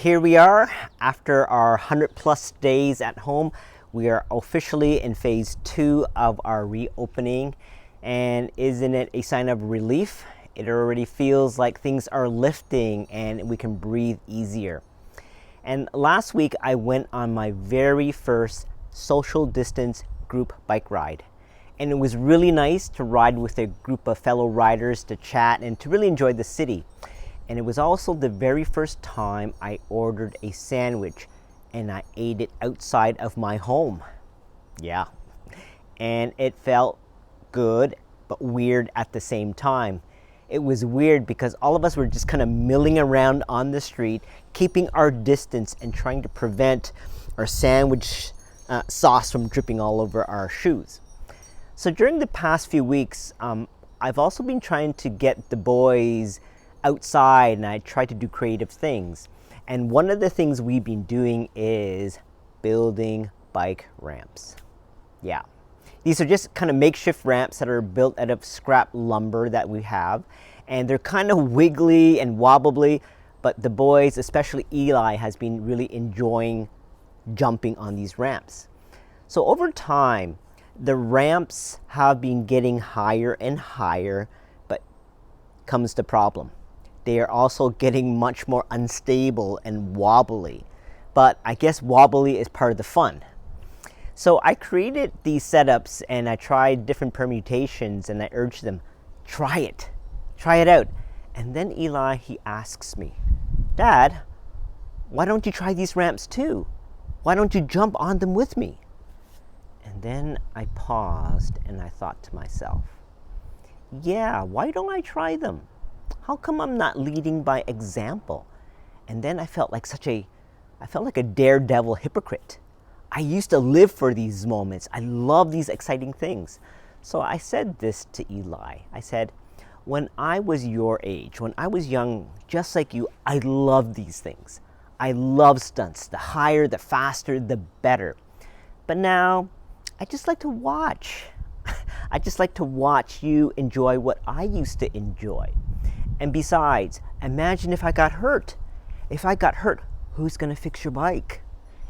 here we are after our 100 plus days at home. We are officially in phase 2 of our reopening, and isn't it a sign of relief? It already feels like things are lifting and we can breathe easier. And last week I went on my very first social distance group bike ride. And it was really nice to ride with a group of fellow riders, to chat and to really enjoy the city. And it was also the very first time I ordered a sandwich and I ate it outside of my home. Yeah. And it felt good but weird at the same time. It was weird because all of us were just kind of milling around on the street, keeping our distance and trying to prevent our sandwich sauce from dripping all over our shoes. So during the past few weeks, I've also been trying to get the boys outside, and I try to do creative things. And one of the things we've been doing is building bike ramps. Yeah. These are just kind of makeshift ramps that are built out of scrap lumber that we have. And they're kind of wiggly and wobbly, but the boys, especially Eli, has been really enjoying jumping on these ramps. So over time, the ramps have been getting higher and higher, but comes the problem. They are also getting much more unstable and wobbly. But I guess wobbly is part of the fun. So I created these setups and I tried different permutations, and I urged them, try it out. And then Eli, he asks me, Dad, why don't you try these ramps too? Why don't you jump on them with me? And then I paused and I thought to myself, yeah, why don't I try them? How come I'm not leading by example? And then I felt like a daredevil hypocrite. I used to live for these moments. I love these exciting things. So I said this to Eli. I said, when I was your age, when I was young, just like you, I loved these things. I love stunts. The higher, the faster, the better. But now, I just like to watch. I just like to watch you enjoy what I used to enjoy. And besides, imagine if I got hurt. If I got hurt, who's going to fix your bike?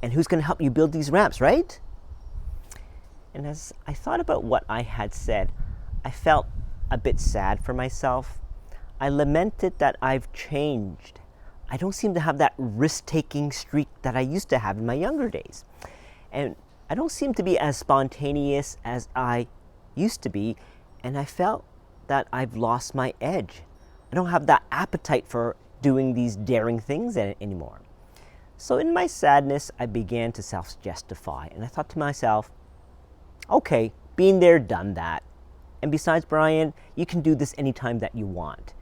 And who's going to help you build these ramps, right? And as I thought about what I had said, I felt a bit sad for myself. I lamented that I've changed. I don't seem to have that risk-taking streak that I used to have in my younger days. And I don't seem to be as spontaneous as I used to be. And I felt that I've lost my edge. I don't have that appetite for doing these daring things anymore. So in my sadness, I began to self-justify. And I thought to myself, okay, been there, done that. And besides, Brian, you can do this anytime that you want.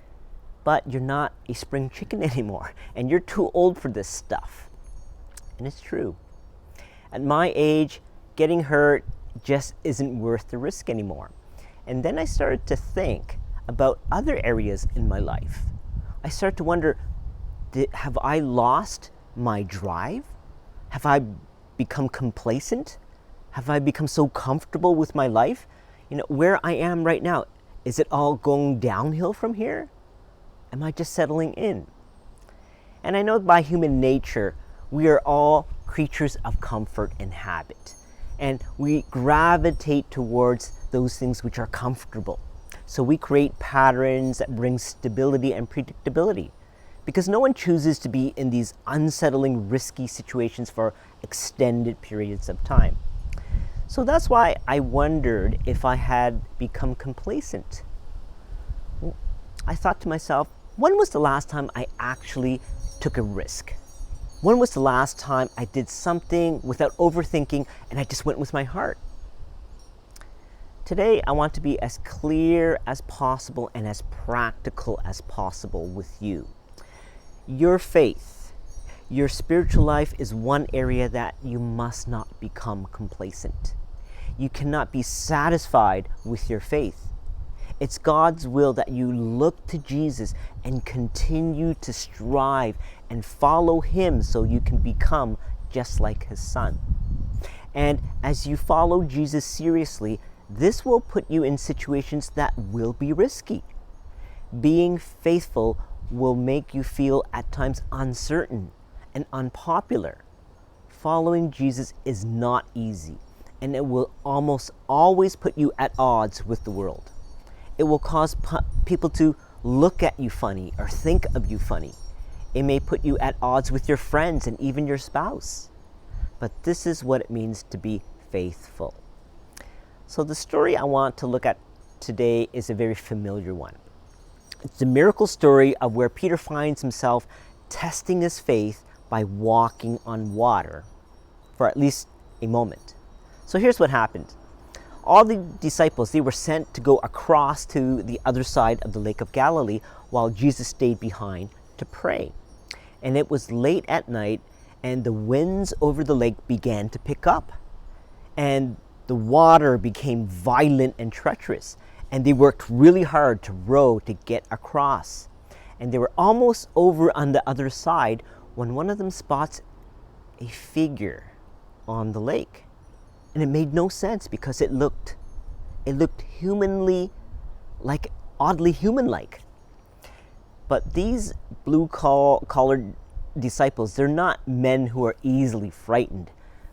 But you're not a spring chicken anymore. And you're too old for this stuff. And it's true. At my age, getting hurt just isn't worth the risk anymore. And then I started to think about other areas in my life. I started to wonder, have I lost my drive? Have I become complacent? Have I become so comfortable with my life? Where I am right now, is it all going downhill from here? Am I just settling in? And I know by human nature, we are all creatures of comfort and habit. And we gravitate towards those things which are comfortable. So we create patterns that bring stability and predictability. Because no one chooses to be in these unsettling, risky situations for extended periods of time. So that's why I wondered if I had become complacent. I thought to myself, when was the last time I actually took a risk? When was the last time I did something without overthinking and I just went with my heart? Today, I want to be as clear as possible and as practical as possible with you. Your faith, your spiritual life is one area that you must not become complacent. You cannot be satisfied with your faith. It's God's will that you look to Jesus and continue to strive and follow Him so you can become just like His Son. And as you follow Jesus seriously, this will put you in situations that will be risky. Being faithful will make you feel at times uncertain and unpopular. Following Jesus is not easy, and it will almost always put you at odds with the world. It will cause people to look at you funny or think of you funny. It may put you at odds with your friends and even your spouse. But this is what it means to be faithful. So the story I want to look at today is a very familiar one. It's the miracle story of where Peter finds himself testing his faith by walking on water for at least a moment. So here's what happened. All the disciples, they were sent to go across to the other side of the Lake of Galilee while Jesus stayed behind to pray. And it was late at night, and the winds over the lake began to pick up. And the water became violent and treacherous. And they worked really hard to row to get across. And they were almost over on the other side when one of them spots a figure on the lake. And it made no sense because it looked humanly, like oddly human-like. But these blue-collared disciples, they're not men who are easily frightened.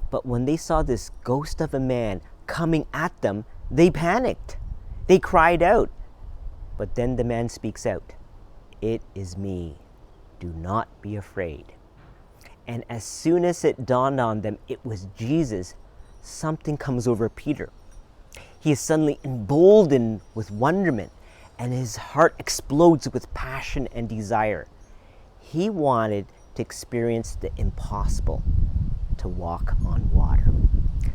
But when they saw this ghost of a man coming at them, they panicked. They cried out. But then the man speaks out. "It is me. Do not be afraid." And as soon as it dawned on them it was Jesus, something comes over Peter. He is suddenly emboldened with wonderment, and his heart explodes with passion and desire. He wanted to experience the impossible, to walk on water.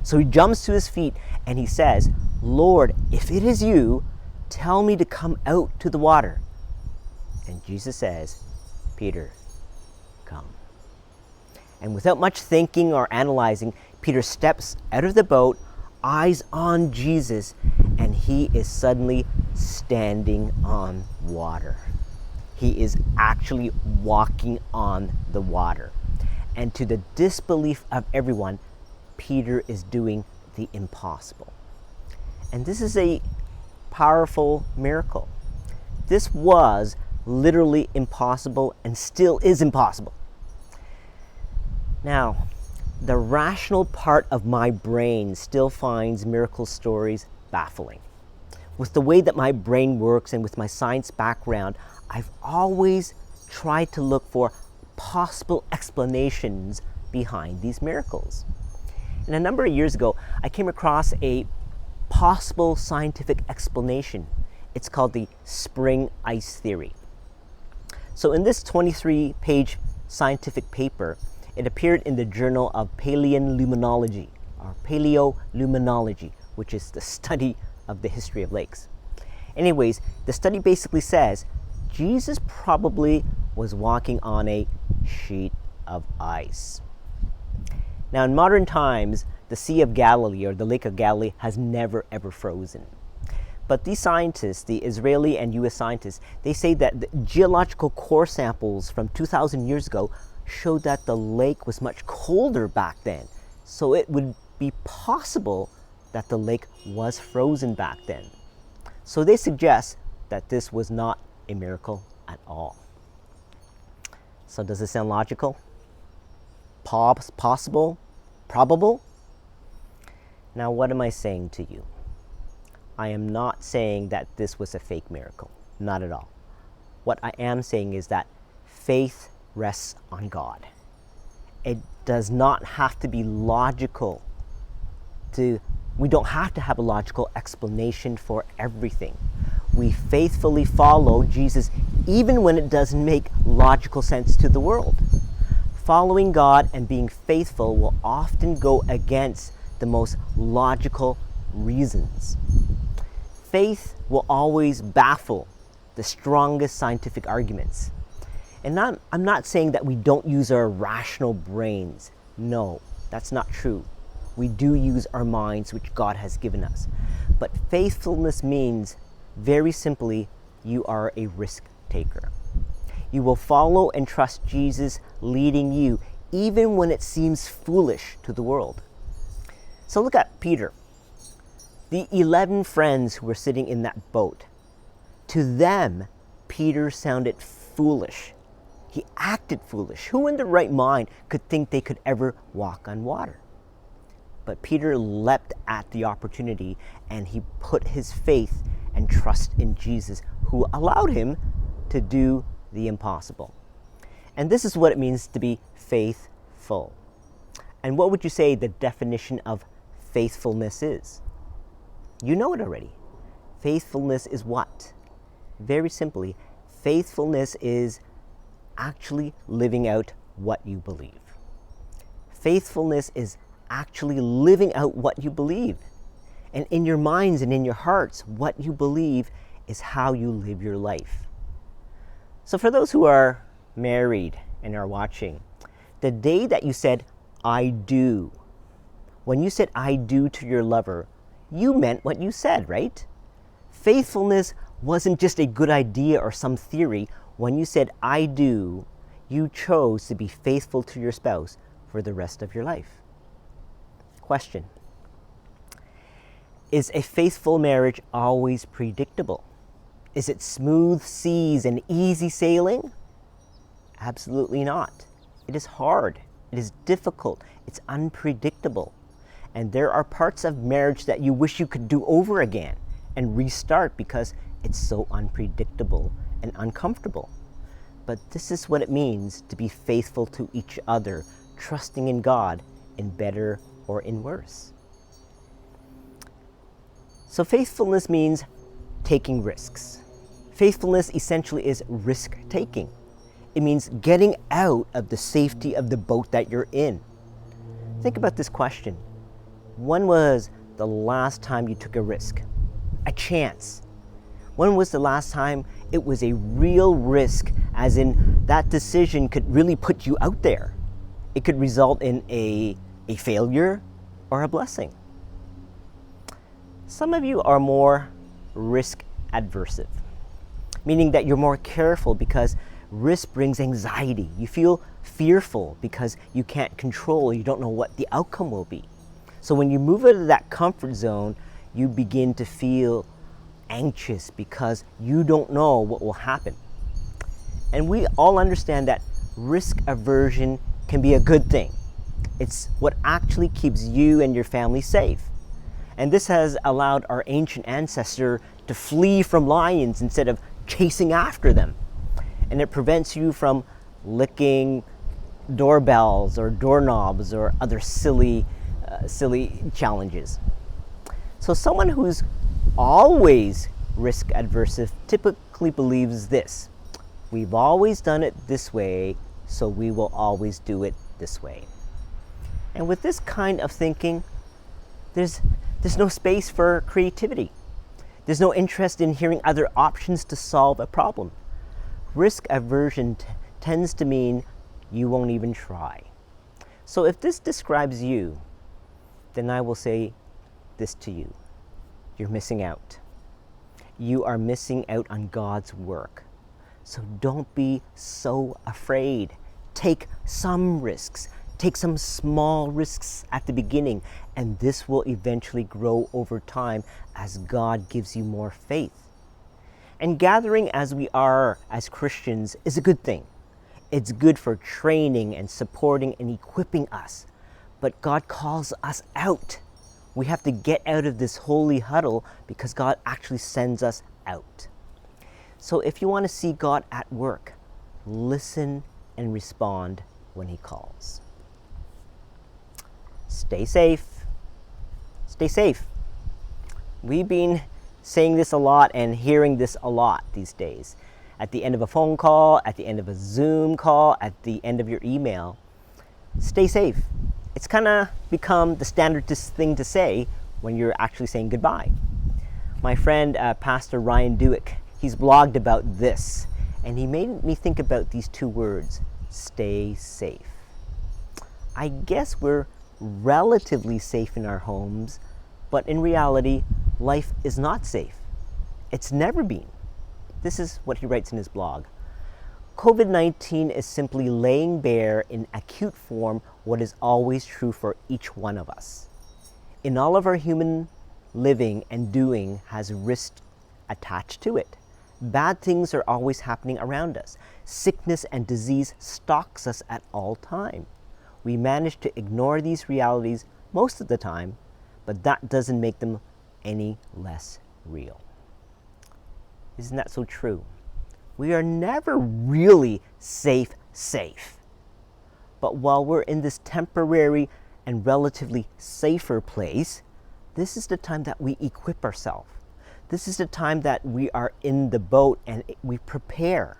So he jumps to his feet and he says, "Lord, if it is you, tell me to come out to the water." And Jesus says, "Peter, come." And without much thinking or analyzing, Peter steps out of the boat, eyes on Jesus, and he is suddenly standing on water. He is actually walking on the water. And to the disbelief of everyone, Peter is doing the impossible. And this is a powerful miracle. This was literally impossible and still is impossible. Now, the rational part of my brain still finds miracle stories baffling. With the way that my brain works and with my science background, I've always tried to look for possible explanations behind these miracles. And a number of years ago, I came across a possible scientific explanation. It's called the spring ice theory. So in this 23-page scientific paper, it appeared in the Journal of Paleoluminology, or Paleoluminology, which is the study of the history of lakes. Anyways, the study basically says Jesus probably was walking on a sheet of ice. Now, in modern times, the Sea of Galilee, or the Lake of Galilee, has never ever frozen. But these scientists, the Israeli and US scientists, they say that the geological core samples from 2,000 years ago showed that the lake was much colder back then. So it would be possible that the lake was frozen back then. So they suggest that this was not a miracle at all. So does it sound logical? Possible? Probable? Now, what am I saying to you? I am not saying that this was a fake miracle. Not at all. What I am saying is that faith rests on God. It does not have to be logical. We don't have to have a logical explanation for everything. We faithfully follow Jesus even when it doesn't make logical sense to the world. Following God and being faithful will often go against the most logical reasons. Faith will always baffle the strongest scientific arguments. And I'm not saying that we don't use our rational brains. No, that's not true. We do use our minds, which God has given us. But faithfulness means, very simply, you are a risk taker. You will follow and trust Jesus leading you, even when it seems foolish to the world. So look at Peter. The 11 friends who were sitting in that boat. To them, Peter sounded foolish. He acted foolish. Who in their right mind could think they could ever walk on water? But Peter leapt at the opportunity and he put his faith and trust in Jesus, who allowed him to do the impossible. And this is what it means to be faithful. And what would you say the definition of faithfulness is? You know it already. Faithfulness is what? Very simply, faithfulness is actually living out what you believe. Faithfulness is actually living out what you believe. And in your minds and in your hearts, what you believe is how you live your life. So for those who are married and are watching, the day that you said, I do, when you said I do to your lover, you meant what you said, right? Faithfulness wasn't just a good idea or some theory. When you said I do, you chose to be faithful to your spouse for the rest of your life. Question: is a faithful marriage always predictable? Is it smooth seas and easy sailing? Absolutely not. It is hard. It is difficult. It's unpredictable. And there are parts of marriage that you wish you could do over again and restart because it's so unpredictable and uncomfortable. But this is what it means to be faithful to each other, trusting in God in better or in worse. So faithfulness means taking risks. Faithfulness essentially is risk-taking. It means getting out of the safety of the boat that you're in. Think about this question. When was the last time you took a risk? A chance? When was the last time it was a real risk, as in that decision could really put you out there? It could result in a failure or a blessing. Some of you are more risk adversive, meaning that you're more careful because risk brings anxiety. You feel fearful because you can't control, you don't know what the outcome will be. So when you move out of that comfort zone, you begin to feel anxious because you don't know what will happen. And we all understand that risk aversion can be a good thing. It's what actually keeps you and your family safe. And this has allowed our ancient ancestor to flee from lions instead of chasing after them. And it prevents you from licking doorbells or doorknobs or other silly challenges. So someone who's always risk aversive typically believes this: we've always done it this way, so we will always do it this way. And with this kind of thinking, there's no space for creativity. There's no interest in hearing other options to solve a problem. Risk aversion tends to mean you won't even try. So if this describes you, then I will say this to you: you're missing out. You are missing out on God's work. So don't be so afraid. Take some risks. Take some small risks at the beginning, and this will eventually grow over time as God gives you more faith. And gathering as we are as Christians is a good thing. It's good for training and supporting and equipping us. But God calls us out. We have to get out of this holy huddle because God actually sends us out. So if you want to see God at work, listen and respond when He calls. Stay safe. Stay safe. We've been saying this a lot and hearing this a lot these days. At the end of a phone call, at the end of a Zoom call, at the end of your email. Stay safe. It's kind of become the standard thing to say when you're actually saying goodbye. My friend, Pastor Ryan Dewick, he's blogged about this, and he made me think about these two words: stay safe. I guess we're relatively safe in our homes, but in reality, life is not safe. It's never been. This is what he writes in his blog. COVID-19 is simply laying bare in acute form what is always true for each one of us. In all of our human living and doing has risk attached to it. Bad things are always happening around us. Sickness and disease stalks us at all time. We manage to ignore these realities most of the time, but that doesn't make them any less real. Isn't that so true? We are never really safe. But while we're in this temporary and relatively safer place, this is the time that we equip ourselves. This is the time that we are in the boat and we prepare.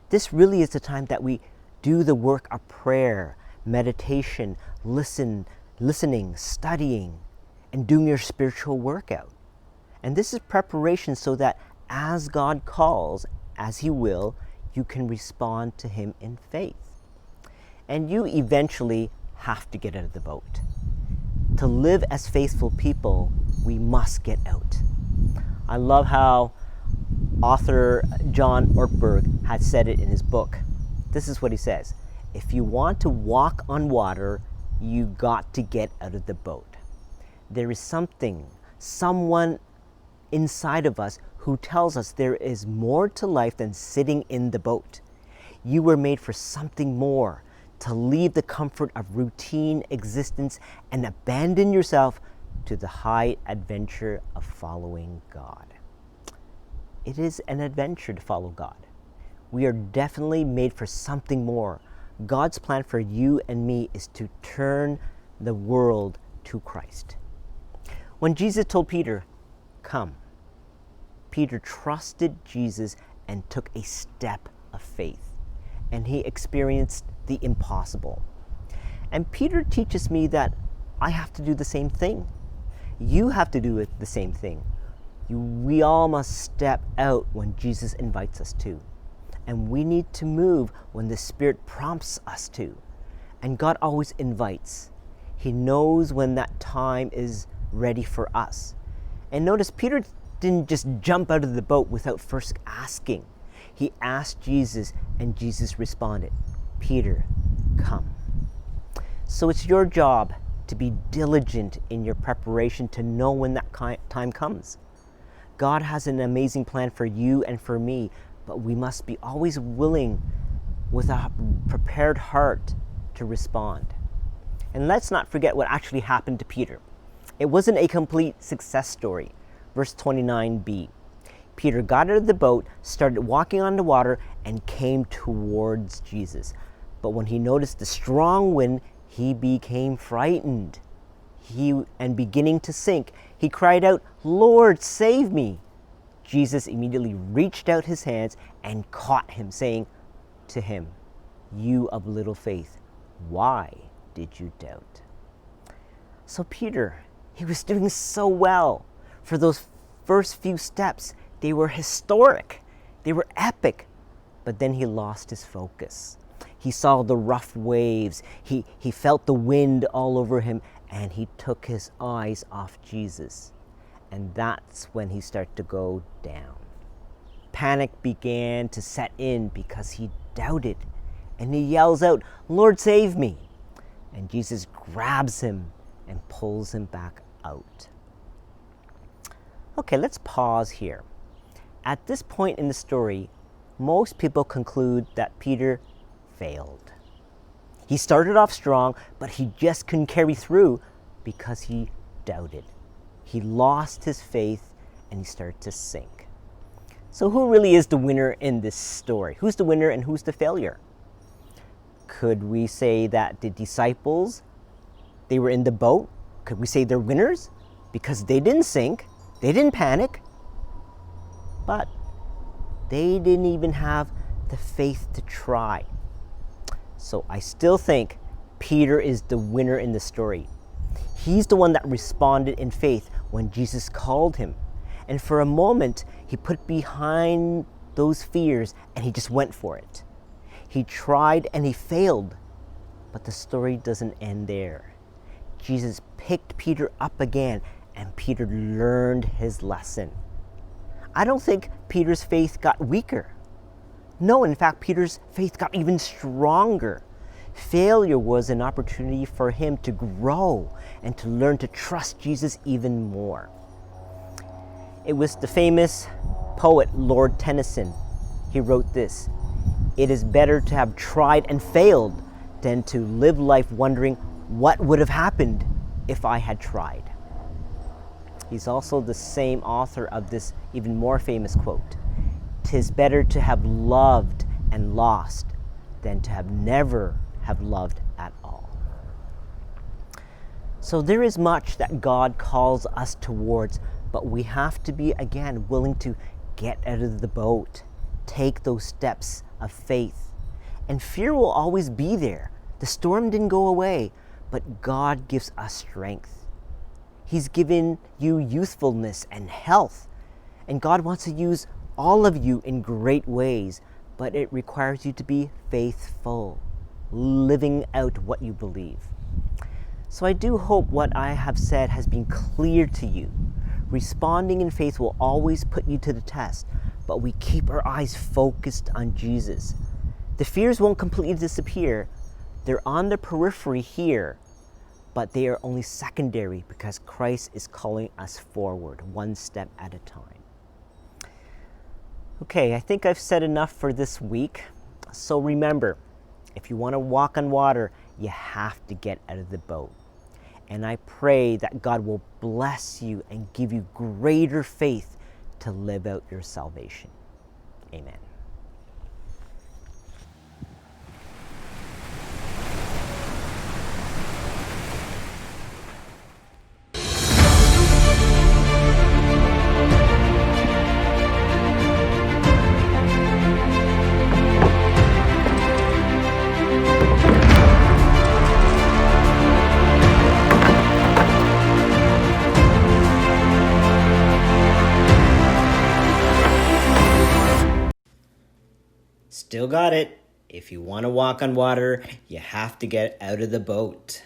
This really is the time that we do the work of prayer, meditation, listening, studying, and doing your spiritual workout. And this is preparation so that as God calls, as He will, you can respond to Him in faith. And you eventually have to get out of the boat. To live as faithful people, we must get out. I love how author John Ortberg had said it in his book. This is what he says: if you want to walk on water, you got to get out of the boat. There is someone inside of us who tells us there is more to life than sitting in the boat. You were made for something more, to leave the comfort of routine existence and abandon yourself to the high adventure of following God. It is an adventure to follow God. We are definitely made for something more. God's plan for you and me is to turn the world to Christ. When Jesus told Peter, "Come," Peter trusted Jesus and took a step of faith, and he experienced the impossible. And Peter teaches me that I have to do the same thing. You have to do the same thing. We all must step out when Jesus invites us to. And we need to move when the Spirit prompts us to. And God always invites. He knows when that time is ready for us. And notice, Peter didn't just jump out of the boat without first asking. He asked Jesus, and Jesus responded, "Peter, come." So it's your job to be diligent in your preparation to know when that time comes. God has an amazing plan for you and for me, but we must be always willing with a prepared heart to respond. And let's not forget what actually happened to Peter. It wasn't a complete success story. Verse 29b. Peter got out of the boat, started walking on the water, and came towards Jesus. But when he noticed the strong wind, he became frightened. And beginning to sink, he cried out, "Lord, save me." Jesus immediately reached out his hands and caught him, saying to him, "You of little faith, why did you doubt?" So Peter, he was doing so well. For those first few steps, they were historic. They were epic. But then he lost his focus. He saw the rough waves. He felt the wind all over him, and he took his eyes off Jesus. And that's when he started to go down. Panic began to set in because he doubted. And he yells out, "Lord, save me." And Jesus grabs him and pulls him back out. Okay, let's pause here. At this point in the story, most people conclude that Peter failed. He started off strong, but he just couldn't carry through because he doubted. He lost his faith and he started to sink. So who really is the winner in this story? Who's the winner and who's the failure? Could we say that the disciples, they were in the boat? Could we say they're winners? Because they didn't sink, they didn't panic, but they didn't even have the faith to try. So I still think Peter is the winner in the story. He's the one that responded in faith when Jesus called him. And for a moment, he put behind those fears and he just went for it. He tried and he failed, but the story doesn't end there. Jesus picked Peter up again and Peter learned his lesson. I don't think Peter's faith got weaker. No, in fact, Peter's faith got even stronger. Failure was an opportunity for him to grow and to learn to trust Jesus even more. It was the famous poet Lord Tennyson, he wrote this: "It is better to have tried and failed than to live life wondering what would have happened if I had tried." He's also the same author of this even more famous quote: "'Tis better to have loved and lost than to have never have loved at all." So there is much that God calls us towards, but we have to be, again, willing to get out of the boat, take those steps of faith. And fear will always be there. The storm didn't go away, but God gives us strength. He's given you youthfulness and health, and God wants to use all of you in great ways, but it requires you to be faithful, living out what you believe. So I do hope what I have said has been clear to you. Responding in faith will always put you to the test, but we keep our eyes focused on Jesus. The fears won't completely disappear. They're on the periphery here, but they are only secondary because Christ is calling us forward, one step at a time. Okay, I think I've said enough for this week. So remember, if you want to walk on water, you have to get out of the boat. And I pray that God will bless you and give you greater faith to live out your salvation. Amen. Still got it. If you want to walk on water, you have to get out of the boat.